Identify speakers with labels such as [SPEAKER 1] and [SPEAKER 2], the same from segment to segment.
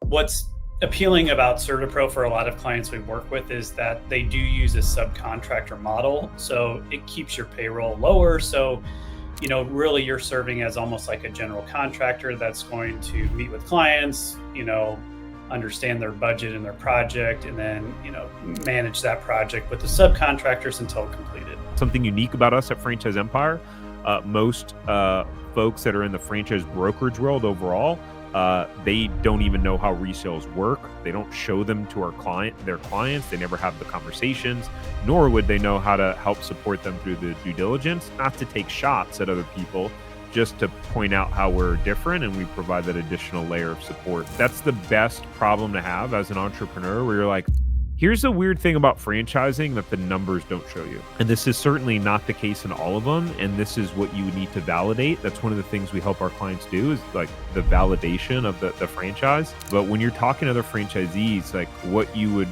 [SPEAKER 1] What's appealing about CertaPro for a lot of clients we work with is that they do use a subcontractor model. So it keeps your payroll lower. So, really you're serving as almost like a general contractor that's going to meet with clients, understand their budget and their project, and then, manage that project with the subcontractors until completed.
[SPEAKER 2] Something unique about us at Franchise Empire, most folks that are in the franchise brokerage world overall, they don't even know how resales work. They don't show them to their clients. They never have the conversations, nor would they know how to help support them through the due diligence, not to take shots at other people, just to point out how we're different and we provide that additional layer of support. That's the best problem to have as an entrepreneur, where you're like, here's the weird thing about franchising that the numbers don't show you. And this is certainly not the case in all of them. And this is what you need to validate. That's one of the things we help our clients do, is like the validation of the franchise. But when you're talking to other franchisees, like what you would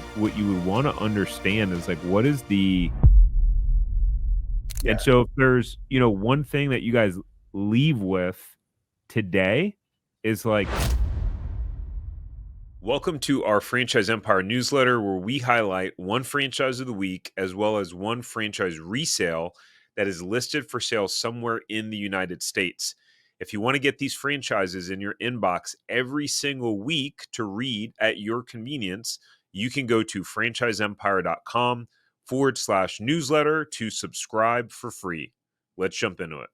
[SPEAKER 2] want to understand is like, what is the... Yeah. And so if there's, one thing that you guys leave with today is like, welcome to our Franchise Empire newsletter, where we highlight one franchise of the week as well as one franchise resale that is listed for sale somewhere in the United States. If you want to get these franchises in your inbox every single week to read at your convenience, you can go to franchiseempire.com/newsletter to subscribe for free. Let's jump into it.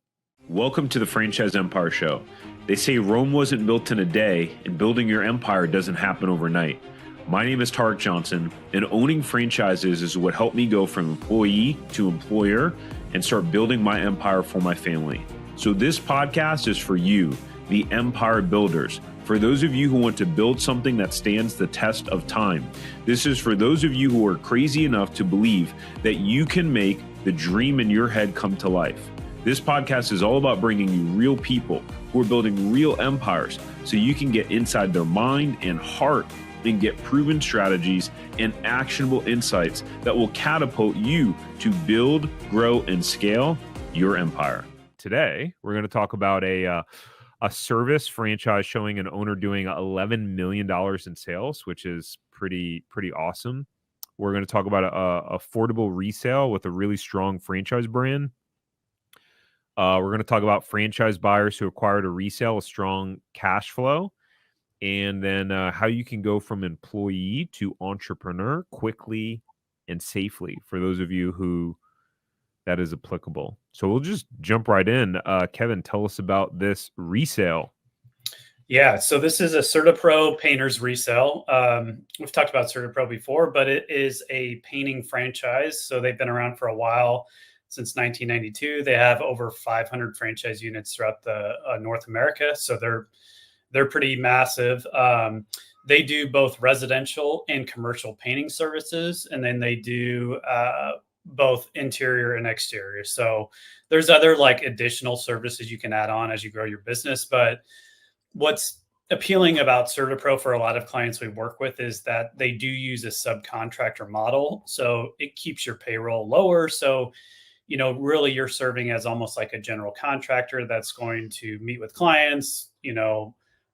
[SPEAKER 2] Welcome to the Franchise Empire Show. They say Rome wasn't built in a day, and building your empire doesn't happen overnight. My name is Tarek Johnson, and owning franchises is what helped me go from employee to employer and start building my empire for my family. So this podcast is for you, the empire builders. For those of you who want to build something that stands the test of time. This is for those of you who are crazy enough to believe that you can make the dream in your head come to life. This podcast is all about bringing you real people who are building real empires, so you can get inside their mind and heart and get proven strategies and actionable insights that will catapult you to build, grow, and scale your empire. Today, we're going to talk about a service franchise showing an owner doing $11 million in sales, which is pretty awesome. We're going to talk about a affordable resale with a really strong franchise brand. We're going to talk about franchise buyers who acquired a resale, a strong cash flow, and then how you can go from employee to entrepreneur quickly and safely for those of you who that is applicable. So we'll just jump right in. Kevin, tell us about this resale.
[SPEAKER 1] Yeah, so this is a CertaPro painters resale. We've talked about CertaPro before, but it is a painting franchise. So they've been around for a while. Since 1992, they have over 500 franchise units throughout the North America. So they're pretty massive. They do both residential and commercial painting services, and then they do both interior and exterior. So there's other like additional services you can add on as you grow your business. But what's appealing about CertaPro for a lot of clients we work with is that they do use a subcontractor model. So it keeps your payroll lower. So really you're serving as almost like a general contractor that's going to meet with clients,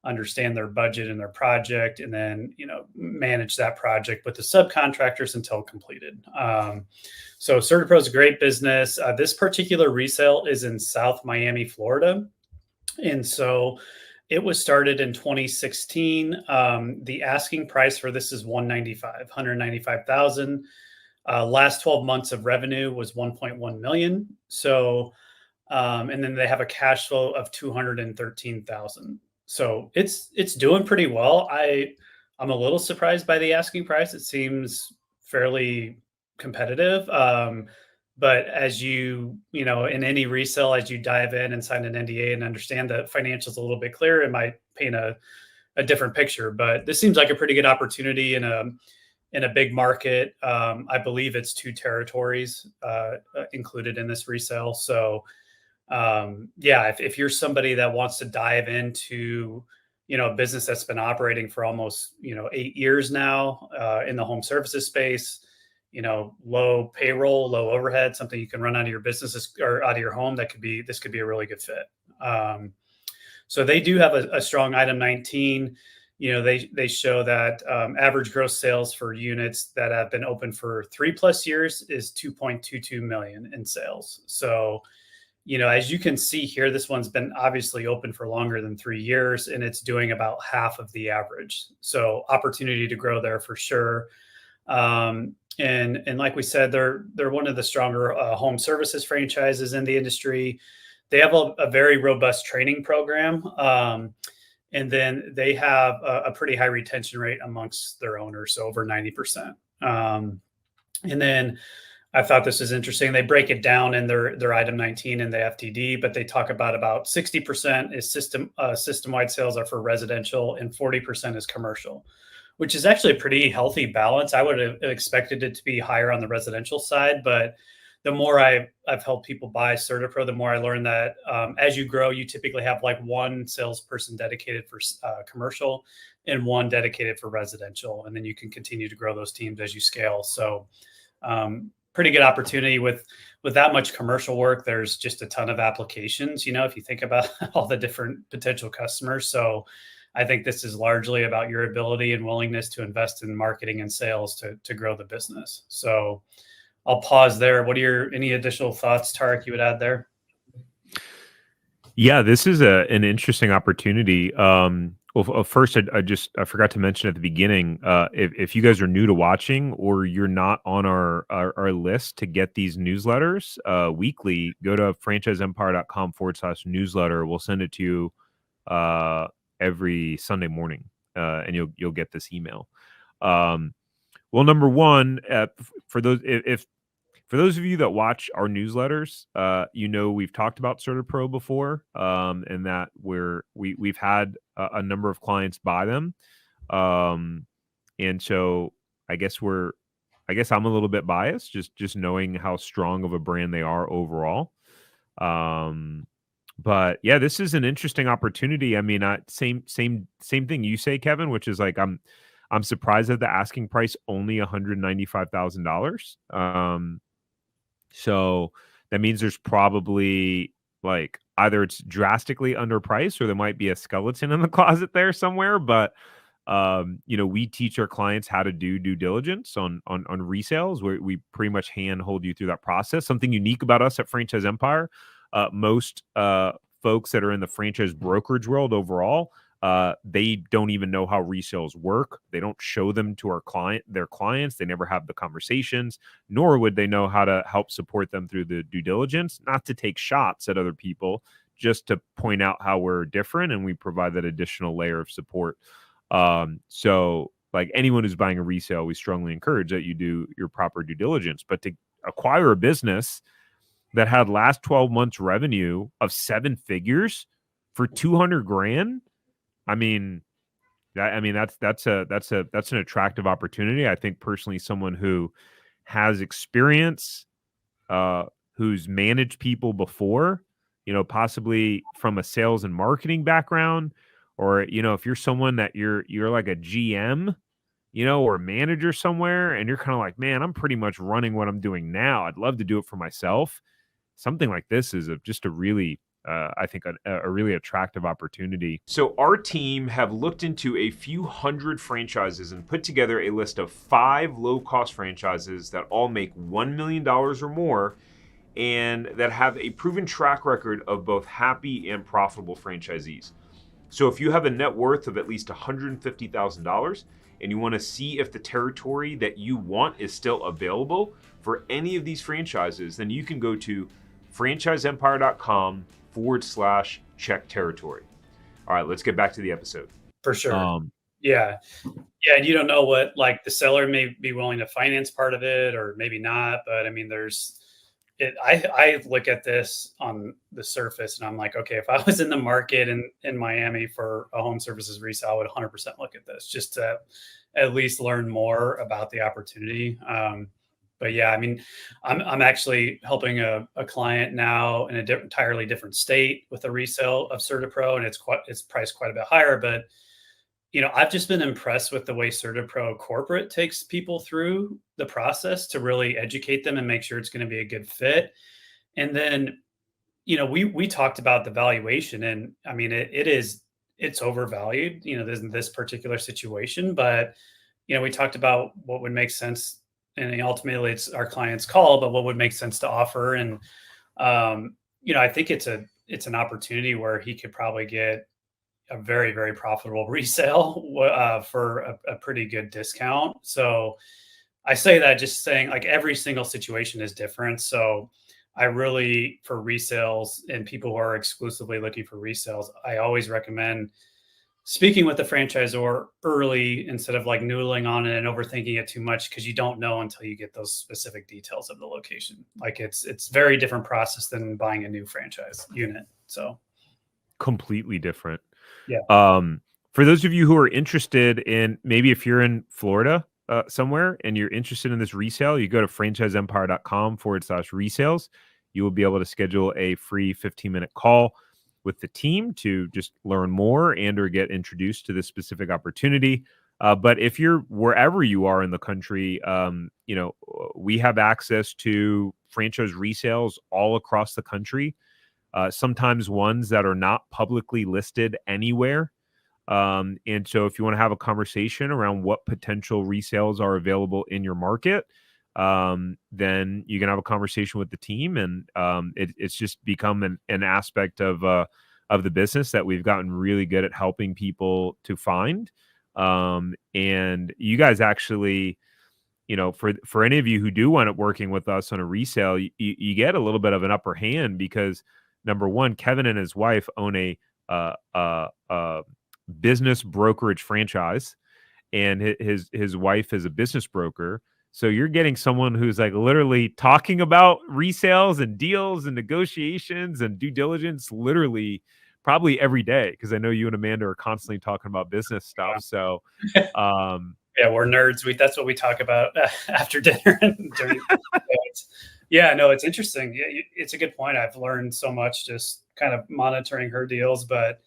[SPEAKER 1] understand their budget and their project, and then, manage that project with the subcontractors until completed. So CertaPro is a great business. This particular resale is in South Miami, Florida. And so it was started in 2016. The asking price for this is $195,000. Last 12 months of revenue was 1.1 million. So, and then they have a cash flow of 213,000. So it's doing pretty well. I'm a little surprised by the asking price. It seems fairly competitive. But as in any resale, as you dive in and sign an NDA and understand the financials a little bit clearer, it might paint a different picture. But this seems like a pretty good opportunity in a big market. I believe it's 2 territories included in this resale. So if you're somebody that wants to dive into, a business that's been operating for almost, 8 years now in the home services space, low payroll, low overhead, something you can run out of your business or out of your home, this could be a really good fit. So they do have a strong item 19. they show that average gross sales for units that have been open for 3+ years is 2.22 million in sales. So, as you can see here, this one's been obviously open for longer than 3 years, and it's doing about half of the average. So opportunity to grow there for sure. And like we said, they're one of the stronger home services franchises in the industry. They have a very robust training program. And then they have a pretty high retention rate amongst their owners, so over 90%. And then I thought this was interesting. They break it down in their item 19 in the FTD, but they talk about 60% is system-wide sales are for residential and 40% is commercial, which is actually a pretty healthy balance. I would have expected it to be higher on the residential side, but the more I've helped people buy CertaPro, the more I learned that as you grow, you typically have like one salesperson dedicated for commercial and one dedicated for residential, and then you can continue to grow those teams as you scale. So pretty good opportunity with that much commercial work. There's just a ton of applications, if you think about all the different potential customers. So I think this is largely about your ability and willingness to invest in marketing and sales to grow the business. So I'll pause there. What are any additional thoughts, Tarek, you would add there?
[SPEAKER 2] Yeah, this is an interesting opportunity. Well, first, I forgot to mention at the beginning, if you guys are new to watching or you're not on our list to get these newsletters weekly, go to franchiseempire.com/newsletter. We'll send it to you every Sunday morning, and you'll get this email. Well, number one, for those of you that watch our newsletters, we've talked about CertaPro before, and that we've had a number of clients buy them, and so I guess I'm a little bit biased, just knowing how strong of a brand they are overall. But yeah, this is an interesting opportunity. I mean, same thing you say, Kevin, which is like I'm surprised at the asking price only $195,000. So that means there's probably like either it's drastically underpriced or there might be a skeleton in the closet there somewhere. But we teach our clients how to do due diligence on resales. We pretty much handhold you through that process. Something unique about us at Franchise Empire, most folks that are in the franchise brokerage world overall, they don't even know how resales work. They don't show them to their clients. They never have the conversations, nor would they know how to help support them through the due diligence. Not to take shots at other people, just to point out how we're different and we provide that additional layer of support. So like anyone who's buying a resale, we strongly encourage that you do your proper due diligence. But to acquire a business that had last 12 months revenue of 7 figures for 200 grand, I mean, that's an attractive opportunity. I think personally, someone who has experience, who's managed people before, possibly from a sales and marketing background, or if you're someone that you're like a GM, or a manager somewhere, and you're kind of like, man, I'm pretty much running what I'm doing now. I'd love to do it for myself. Something like this is just a really I think a really attractive opportunity. So our team have looked into a few hundred franchises and put together a list of 5 low-cost franchises that all make $1 million or more and that have a proven track record of both happy and profitable franchisees. So if you have a net worth of at least $150,000 and you want to see if the territory that you want is still available for any of these franchises, then you can go to franchiseempire.com/check territory. All right, let's get back to the episode.
[SPEAKER 1] For sure. Yeah. And you don't know what, like, the seller may be willing to finance part of it or maybe not. But I mean, I look at this on the surface and I'm like, okay, if I was in the market in Miami for a home services resale, I would 100% look at this just to at least learn more about the opportunity. But yeah, I mean, I'm actually helping a client now in entirely different state with a resale of CertaPro, and it's priced quite a bit higher. But I've just been impressed with the way CertaPro corporate takes people through the process to really educate them and make sure it's going to be a good fit. And then, we talked about the valuation, and I mean, it is it's overvalued, in this particular situation. But, we talked about what would make sense, and ultimately it's our client's call, but what would make sense to offer. And, I think it's an opportunity where he could probably get a very, very profitable resale for a pretty good discount. So I say that just saying, like, every single situation is different. So I really, for resales and people who are exclusively looking for resales, I always recommend speaking with the franchisor early instead of like noodling on it and overthinking it too much, because you don't know until you get those specific details of the location. Like, it's very different process than buying a new franchise unit. So
[SPEAKER 2] Completely different.
[SPEAKER 1] yeah.
[SPEAKER 2] For those of you who are interested in, maybe if you're in Florida somewhere and you're interested in this resale, you go to franchiseempire.com/resales. You will be able to schedule a free 15-minute call with the team to just learn more and or get introduced to this specific opportunity. But if you're wherever you are in the country, we have access to franchise resales all across the country. Sometimes ones that are not publicly listed anywhere. And so if you want to have a conversation around what potential resales are available in your market, then you can have a conversation with the team. And it's just become an aspect of the business that we've gotten really good at helping people to find. And you guys actually, for any of you who do wind up working with us on a resale, you get a little bit of an upper hand because, number one, Kevin and his wife own a business brokerage franchise, and his wife is a business broker. So you're getting someone who's like literally talking about resales and deals and negotiations and due diligence literally probably every day, because I know you and Amanda are constantly talking about business stuff. So
[SPEAKER 1] Yeah, we're nerds. That's what we talk about after dinner and during. Yeah, no, it's interesting. Yeah, it's a good point. I've learned so much just kind of monitoring her deals, but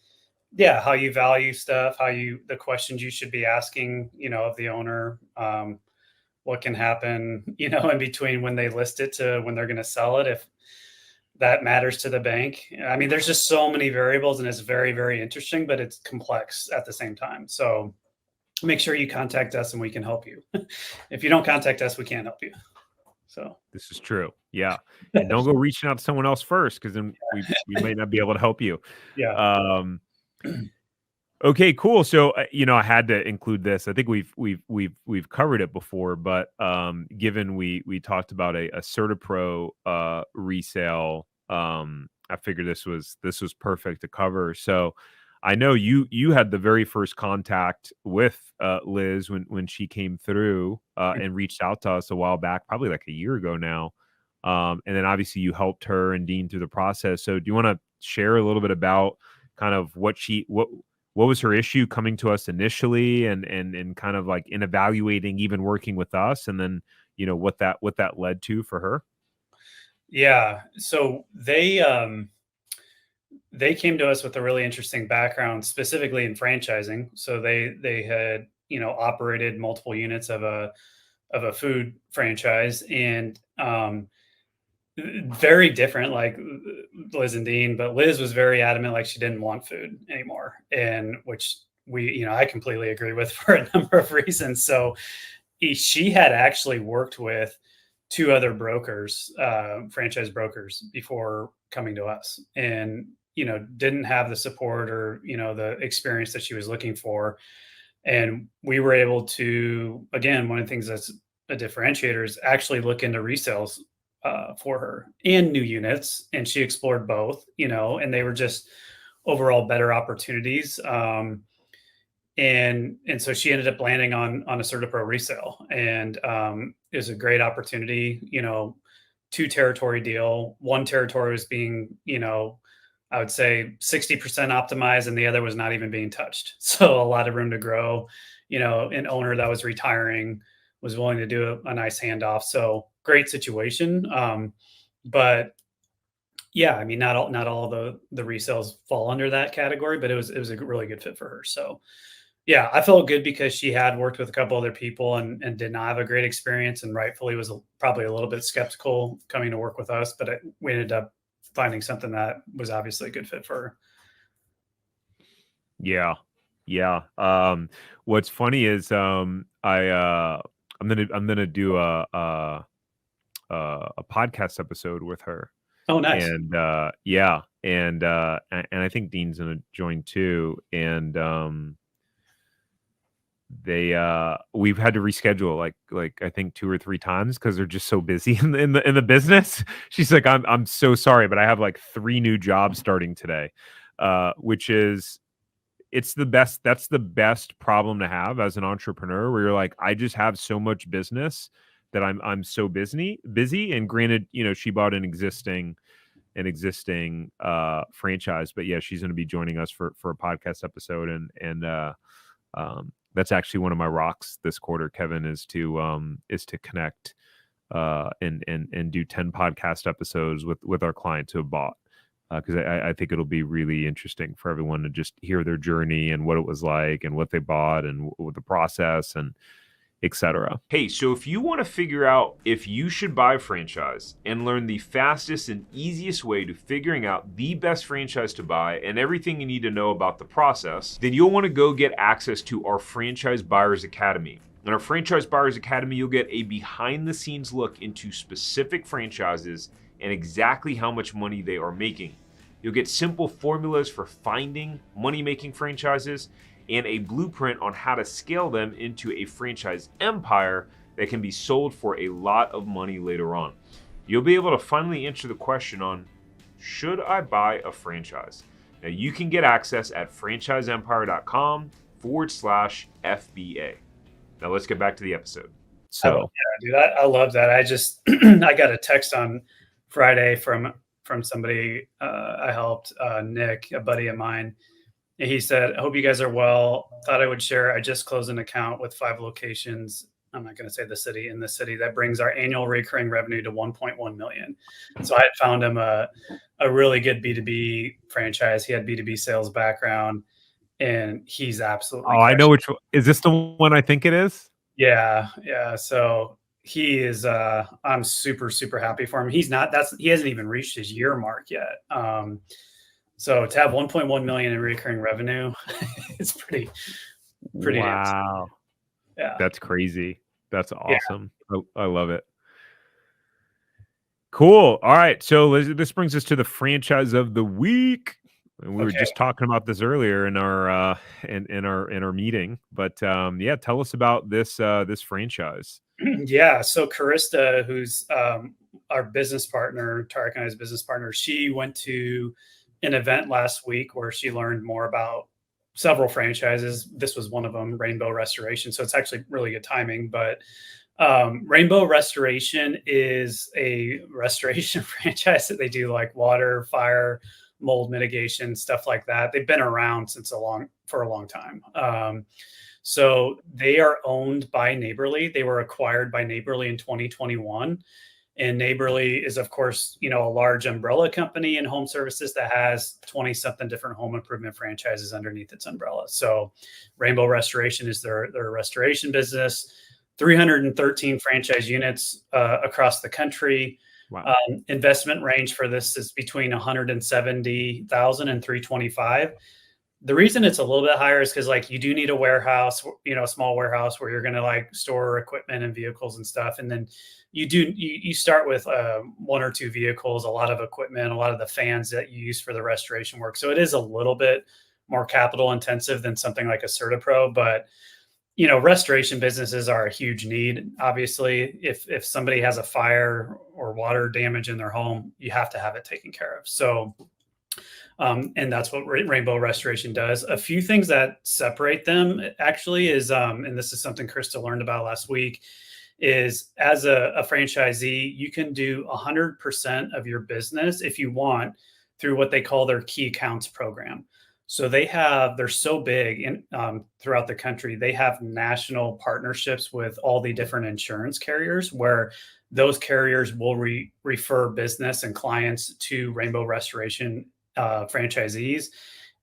[SPEAKER 1] yeah, how you value stuff, the questions you should be asking, of the owner, what can happen, in between when they list it to when they're going to sell it, if that matters to the bank. I mean, there's just so many variables, and it's very, very interesting, but it's complex at the same time. So make sure you contact us and we can help you. If you don't contact us, we can't help you. So
[SPEAKER 2] this is true. Yeah. And don't go reaching out to someone else first, because then we might not be able to help you.
[SPEAKER 1] yeah.
[SPEAKER 2] Um, Okay, cool. So, I had to include this. I think we've covered it before, but given we talked about a CertaPro resale, I figured this was perfect to cover. So, I know you had the very first contact with Liz when she came through and reached out to us a while back, probably like a year ago now. And then obviously you helped her and Dean through the process. So, do you want to share a little bit about kind of what was her issue coming to us initially, and kind of like in evaluating even working with us, and then what that led to for her?
[SPEAKER 1] Yeah. So they came to us with a really interesting background, specifically in franchising. So they had, operated multiple units of a food franchise, and very different, like Liz and Dean. But Liz was very adamant, like she didn't want food anymore, and which I completely agree with for a number of reasons. So she had actually worked with two other brokers, franchise brokers, before coming to us, and didn't have the support or the experience that she was looking for. And we were able to, again, one of the things that's a differentiator is actually look into resales for her and new units, and she explored both, and they were just overall better opportunities. And so she ended up landing on a CertaPro resale, and it was a great opportunity. Two territory deal. One territory was being, I would say 60% optimized, and the other was not even being touched. So a lot of room to grow. An owner that was retiring was willing to do a nice handoff. So great situation. But yeah, I mean, not all the resales fall under that category, but it was a really good fit for her. So yeah, I felt good because she had worked with a couple other people and did not have a great experience, and rightfully was probably a little bit skeptical coming to work with us, but we ended up finding something that was obviously a good fit for her.
[SPEAKER 2] Yeah. Yeah. What's funny is I'm gonna do a podcast episode with her.
[SPEAKER 1] Oh, nice.
[SPEAKER 2] And yeah, and I think Dean's gonna join too. And we've had to reschedule like I think 2 or 3 times because they're just so busy in the business. She's like, I'm so sorry, but I have like 3 new jobs starting today. Which is it's the best that's the best problem to have as an entrepreneur where you're like, I just have so much business that I'm so busy. And granted, she bought an existing franchise, but yeah, she's going to be joining us for a podcast episode. And that's actually one of my rocks this quarter, Kevin, is to connect and do 10 podcast episodes with our clients who have bought, because I think it'll be really interesting for everyone to just hear their journey and what it was like and what they bought and what the process and etc. Hey, so if you want to figure out if you should buy a franchise and learn the fastest and easiest way to figuring out the best franchise to buy and everything you need to know about the process, then you'll want to go get access to our Franchise Buyers Academy. In our Franchise Buyers Academy, you'll get a behind-the-scenes look into specific franchises and exactly how much money they are making. You'll get simple formulas for finding money-making franchises and a blueprint on how to scale them into a franchise empire that can be sold for a lot of money later on. You'll be able to finally answer the question on, should I buy a franchise? Now you can get access at franchiseempire.com/FBA. Now let's get back to the episode.
[SPEAKER 1] Yeah, dude, I love that. I just I got a text on Friday from somebody I helped, Nick, a buddy of mine. And he said, I hope you guys are well. Thought I would share. I just closed an account with 5 locations. I'm not going to say the city, in the city that brings our annual recurring revenue to 1.1 million. So I had found him a really good B2B franchise. He had B2B sales background and he's absolutely
[SPEAKER 2] I know which one. Is this the one I think it is?
[SPEAKER 1] Yeah. So he is I'm super, super happy for him. He hasn't even reached his year mark yet. So to have 1.1 million in recurring revenue, it's pretty
[SPEAKER 2] wow.
[SPEAKER 1] Yeah.
[SPEAKER 2] That's crazy. That's awesome. Yeah. I love it. Cool. All right. So this brings us to the franchise of the week. And we were just talking about this earlier in our in our meeting. But yeah, tell us about this franchise.
[SPEAKER 1] Yeah. So Carista, who's our business partner, Tarek and I's business partner, she went to an event last week where she learned more about several franchises. This was one of them, Rainbow Restoration. So it's actually really good timing. But Rainbow Restoration is a restoration franchise that they do like water, fire, mold mitigation, stuff like that. They've been around for a long time. So they are owned by Neighborly. They were acquired by Neighborly in 2021. And Neighborly is, of course, a large umbrella company in home services that has 20 something different home improvement franchises underneath its umbrella. So Rainbow Restoration is their restoration business, 313 franchise units across the country.
[SPEAKER 2] Wow.
[SPEAKER 1] Investment range for this is between 170,000 and 325. The reason it's a little bit higher is because you do need a warehouse, a small warehouse where you're going to store equipment and vehicles and stuff. And then you start with 1 or 2 vehicles, a lot of equipment, a lot of the fans that you use for the restoration work. So it is a little bit more capital intensive than something like a CertaPro, but restoration businesses are a huge need. Obviously, if somebody has a fire or water damage in their home, you have to have it taken care of. So and that's what Rainbow Restoration does. A few things that separate them actually is, and this is something Krista learned about last week, is as a franchisee, you can do 100% of your business if you want through what they call their key accounts program. So they're so big throughout the country. They have national partnerships with all the different insurance carriers where those carriers will refer business and clients to Rainbow Restoration franchisees.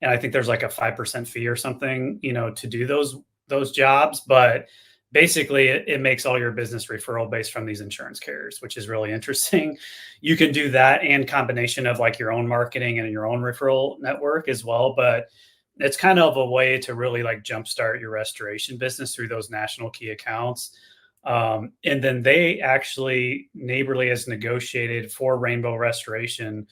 [SPEAKER 1] And I think there's like a 5% fee or something, to do those jobs. But basically it makes all your business referral based from these insurance carriers, which is really interesting. You can do that and combination of your own marketing and your own referral network as well. But it's kind of a way to really like jumpstart your restoration business through those national key accounts. And then they actually, Neighborly has negotiated for Rainbow Restoration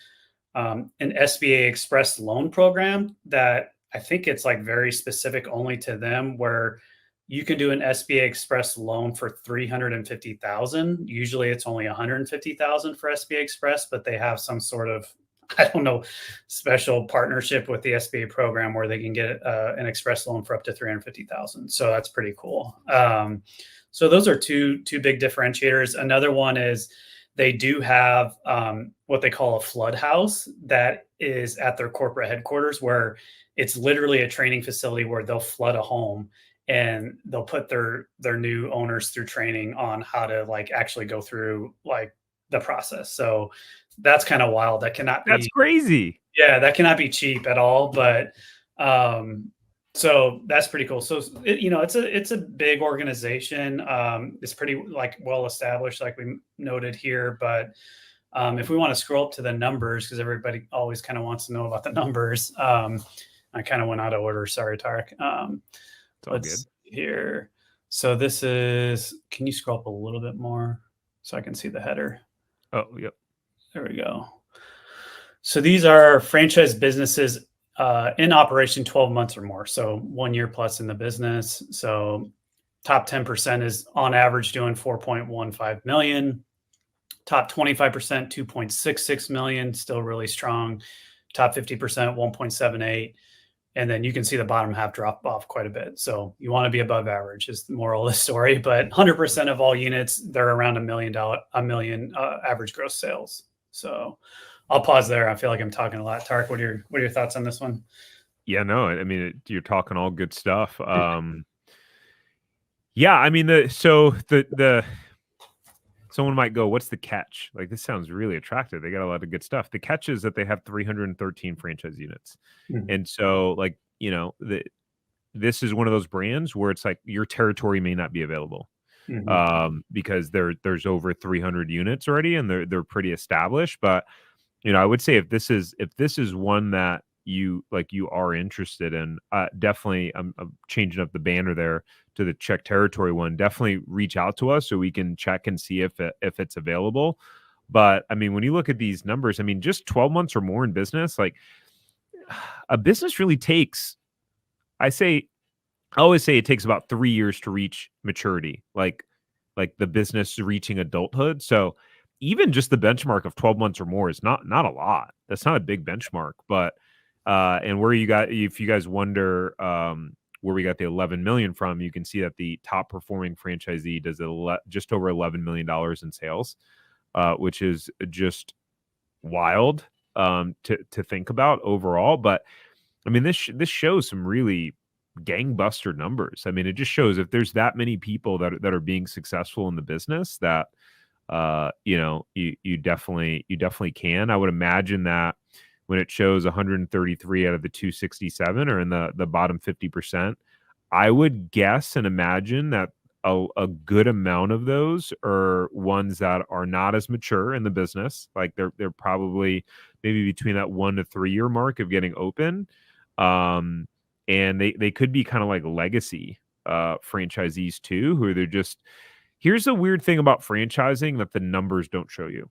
[SPEAKER 1] an SBA Express loan program that I think it's like very specific only to them, where you can do an SBA Express loan for 350,000. Usually it's only 150,000 for SBA Express, but they have some sort of, I don't know, special partnership with the SBA program where they can get an express loan for up to 350,000. So that's pretty cool. So those are two big differentiators. Another one is they do have what they call a flood house that is at their corporate headquarters, where it's literally a training facility where they'll flood a home and they'll put their new owners through training on how to like actually go through like the process. So that's kind of wild. That cannot
[SPEAKER 3] That's
[SPEAKER 1] be,
[SPEAKER 3] crazy.
[SPEAKER 1] yeah, that cannot be cheap at all. But so that's pretty cool. So it's a big organization. It's pretty like well established, like we noted here. But if we want to scroll up to the numbers, because everybody always kind of wants to know about the numbers. I kind of went out of order. Sorry, Tarek. Let's see here. So this is. Can you scroll up a little bit more so I can see the header?
[SPEAKER 3] Oh, yep.
[SPEAKER 1] There we go. So these are franchise businesses in operation 12 months or more. So 1 year plus in the business. So top 10% is on average doing 4.15 million. Top 25%, 2.66 million, still really strong. Top 50%, 1.78. And then you can see the bottom half drop off quite a bit. So you want to be above average is the moral of the story. But 100% of all units, they're around $1 million average gross sales. So I'll pause there. I feel like I'm talking a lot. Tarek, what are your thoughts on this one?
[SPEAKER 3] Yeah, no, I mean, you're talking all good stuff. Yeah, I mean, the someone might go, what's the catch? Like, this sounds really attractive. They got a lot of good stuff. The catch is that they have 313 franchise units.
[SPEAKER 1] Mhm.
[SPEAKER 3] And so, like, this is one of those brands where it's like your territory may not be available. Because there's over 300 units already and they're pretty established. But I would say if this is one that you are interested in, definitely I'm changing up the banner there to the check territory one. Definitely reach out to us so we can check and see if it's available. But I mean, when you look at these numbers, I mean, just 12 months or more in business, like a business really takes, I always say it takes about 3 years to reach maturity, like the business reaching adulthood. So even just the benchmark of 12 months or more is not a lot. That's not a big benchmark, but and where you got, if you guys wonder where we got the 11 million from, you can see that the top performing franchisee does just over $11 million in sales, which is just wild to think about overall. But I mean, this shows some really gangbuster numbers. I mean, it just shows if there's that many people that are being successful in the business, that you definitely can. I would imagine that when it shows 133 out of the 267 are in the bottom 50%, I would guess and imagine that a good amount of those are ones that are not as mature in the business. Like they're probably maybe between that 1 to 3 year mark of getting open. And they could be kind of like legacy franchisees too, who they're just, here's the weird thing about franchising that the numbers don't show you.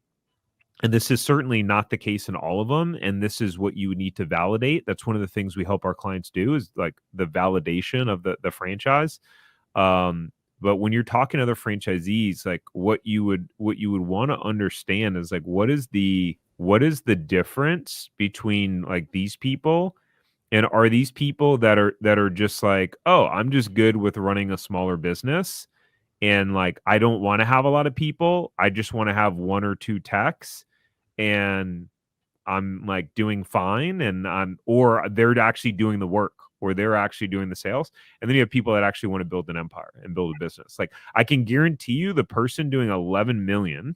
[SPEAKER 3] And this is certainly not the case in all of them. And this is what you need to validate. That's one of the things we help our clients do, is like the validation of the franchise. But when you're talking to other franchisees, like what you would want to understand is like, what is the difference between like these people, and are these people that are just like, oh, I'm just good with running a smaller business, and like I don't want to have a lot of people, I just want to have 1 or 2 techs, and I'm like doing fine, and or they're actually doing the work, or they're actually doing the sales. And then you have people that actually want to build an empire and build a business. Like I can guarantee you the person doing 11 million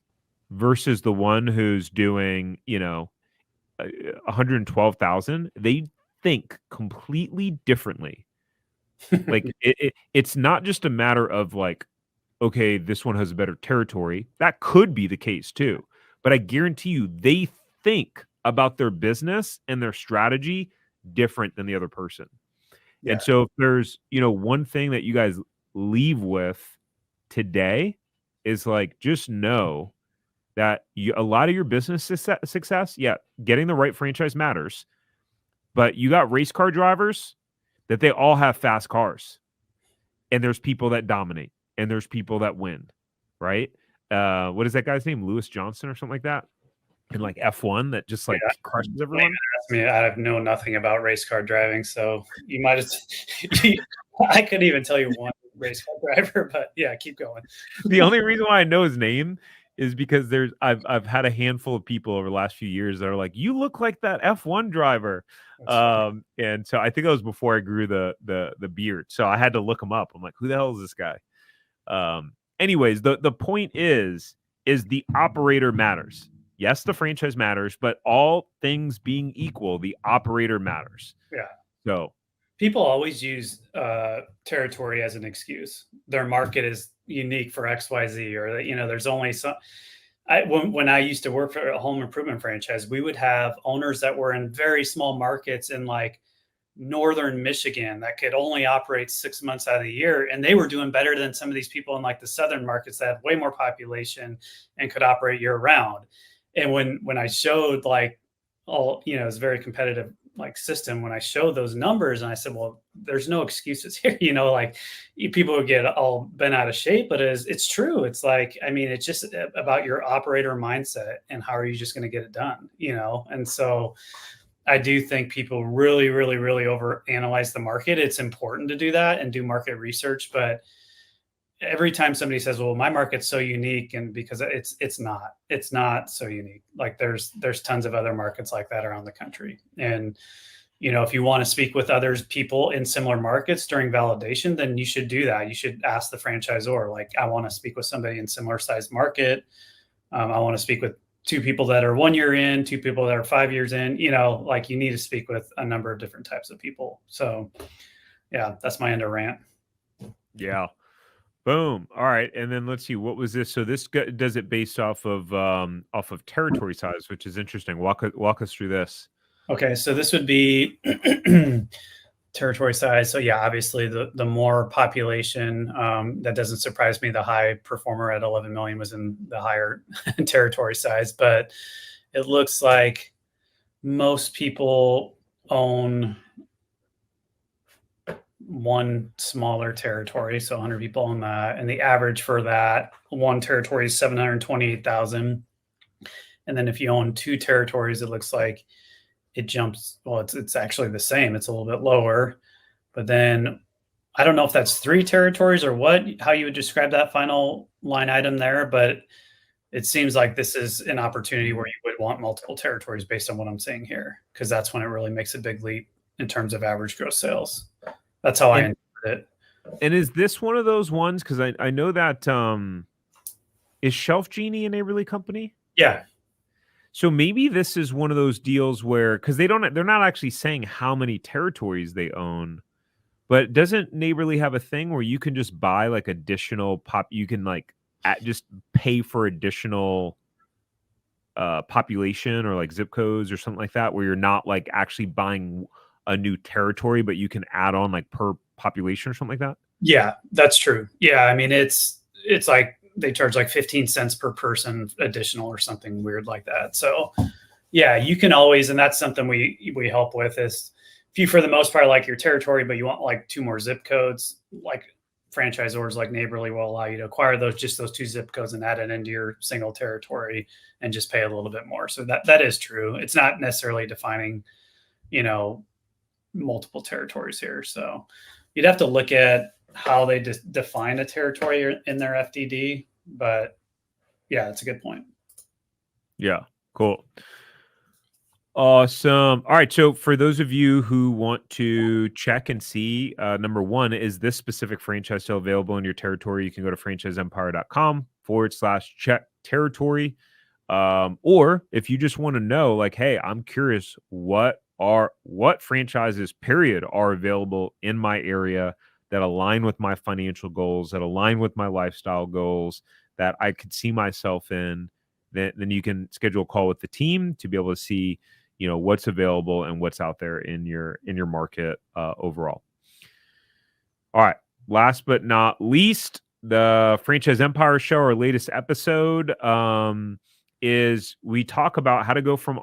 [SPEAKER 3] versus the one who's doing 112,000, they think completely differently. Like it's not just a matter of like, okay, this one has a better territory. That could be the case too. But I guarantee you they think about their business and their strategy different than the other person.
[SPEAKER 1] Yeah.
[SPEAKER 3] And so if there's, one thing that you guys leave with today is like, just know that a lot of your business success, yeah, getting the right franchise matters, but you got race car drivers that they all have fast cars, and there's people that dominate, and there's people that win, right? What is that guy's name? Lewis Johnson or something like that? In like F1 that just like
[SPEAKER 1] Yeah.
[SPEAKER 3] crushes everyone.
[SPEAKER 1] I mean, I know nothing about race car driving, so you might have. I couldn't even tell you one race car driver, but yeah, keep going.
[SPEAKER 3] The only reason why I know his name is because I've had a handful of people over the last few years that are like, you look like that F1 driver. And so I think that was before I grew the beard. So I had to look him up. I'm like, who the hell is this guy? Anyways, the point is the operator matters. Yes, the franchise matters, but all things being equal, the operator matters.
[SPEAKER 1] Yeah.
[SPEAKER 3] So
[SPEAKER 1] people always use territory as an excuse. Their market is unique for XYZ, or there's only some. When I used to work for a home improvement franchise, we would have owners that were in very small markets in like northern Michigan that could only operate 6 months out of the year, and they were doing better than some of these people in like the southern markets that have way more population and could operate year round. And when I showed like it's a very competitive like system, when I showed those numbers and I said, well, there's no excuses here, like people would get all bent out of shape, but it's true. It's like, I mean, it's just about your operator mindset and how are you just going to get it done, And so I do think people really, really, really overanalyze the market. It's important to do that and do market research, but every time somebody says, well, my market's so unique, and because it's not so unique. Like there's tons of other markets like that around the country. And if you want to speak with others people in similar markets during validation, then you should do that. You should ask the franchisor, like, I want to speak with somebody in similar sized market. I want to speak with 2 people that are 1 year in, 2 people that are 5 years in, like you need to speak with a number of different types of people. So yeah, that's my end of rant.
[SPEAKER 3] Yeah. Boom. All right, and then let's see, what was this? So this does it based off of territory size, which is interesting. Walk us through this.
[SPEAKER 1] Okay, so this would be territory size. So yeah, obviously the more population, that doesn't surprise me. The high performer at 11 million was in the higher territory size, but it looks like most people own one smaller territory, so 100 people own that, and the average for that one territory is 728,000. And then if you own 2 territories, it looks like it jumps. Well, it's actually the same. It's a little bit lower, but then I don't know if that's 3 territories or how you would describe that final line item there, but it seems like this is an opportunity where you would want multiple territories based on what I'm saying here, because that's when it really makes a big leap in terms of average gross sales. That's how I interpret it.
[SPEAKER 3] And is this one of those ones? Because I know that is Shelf Genie a neighborly company?
[SPEAKER 1] Yeah.
[SPEAKER 3] So maybe this is one of those deals where, because they're not actually saying how many territories they own, but doesn't Neighborly have a thing where you can just buy like additional you can like just pay for additional population or like zip codes or something like that, where you're not like actually buying a new territory, but you can add on like per population or something like that?
[SPEAKER 1] Yeah, that's true. Yeah, I mean, it's like they charge like 15 cents per person additional or something weird like that. So yeah, you can always, and that's something we help with, is if you, for the most part, like your territory, but you want like 2 more zip codes, like franchisors like Neighborly will allow you to acquire those 2 zip codes and add it into your single territory and just pay a little bit more. So that is true. It's not necessarily defining, multiple territories here. So you'd have to look at how they define a territory in their FDD, but yeah, that's a good point.
[SPEAKER 3] Yeah, cool. Awesome. All right. So for those of you who want to check and see, number one, is this specific franchise still available in your territory? You can go to franchiseempire.com/check territory. Or if you just want to know, like, hey, I'm curious, what franchises, period, are available in my area that align with my financial goals, that align with my lifestyle goals, that I could see myself in, then you can schedule a call with the team to be able to see, what's available and what's out there in your market overall. All right. Last but not least, the Franchise Empire Show, our latest episode, is we talk about how to go from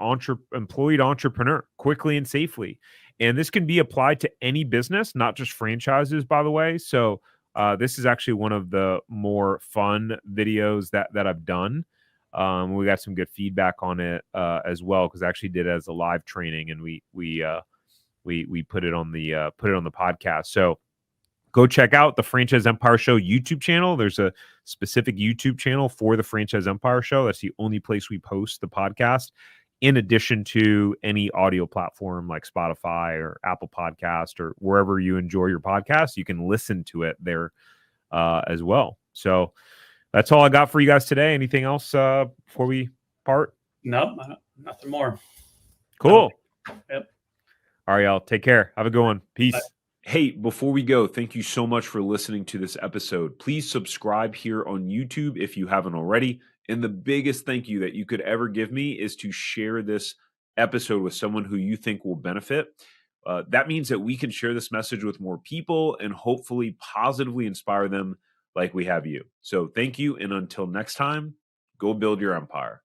[SPEAKER 3] employee to entrepreneur quickly and safely. And this can be applied to any business, not just franchises, by the way. So this is actually one of the more fun videos that I've done. We got some good feedback on it as well, because I actually did it as a live training, and we put it on the podcast. So go check out the Franchise Empire Show YouTube channel. There's a specific YouTube channel for the Franchise Empire Show. That's the only place we post the podcast, in addition to any audio platform like Spotify or Apple Podcast or wherever you enjoy your podcast. You can listen to it there as well. So that's all I got for you guys today. Anything else before we part?
[SPEAKER 1] Nope, nothing more.
[SPEAKER 3] Cool.
[SPEAKER 1] Yep.
[SPEAKER 3] All right, y'all. Take care. Have a good one. Peace.
[SPEAKER 1] Bye.
[SPEAKER 2] Hey, before we go, thank you so much for listening to this episode. Please subscribe here on YouTube if you haven't already. And the biggest thank you that you could ever give me is to share this episode with someone who you think will benefit. That means that we can share this message with more people and hopefully positively inspire them like we have you. So thank you. And until next time, go build your empire.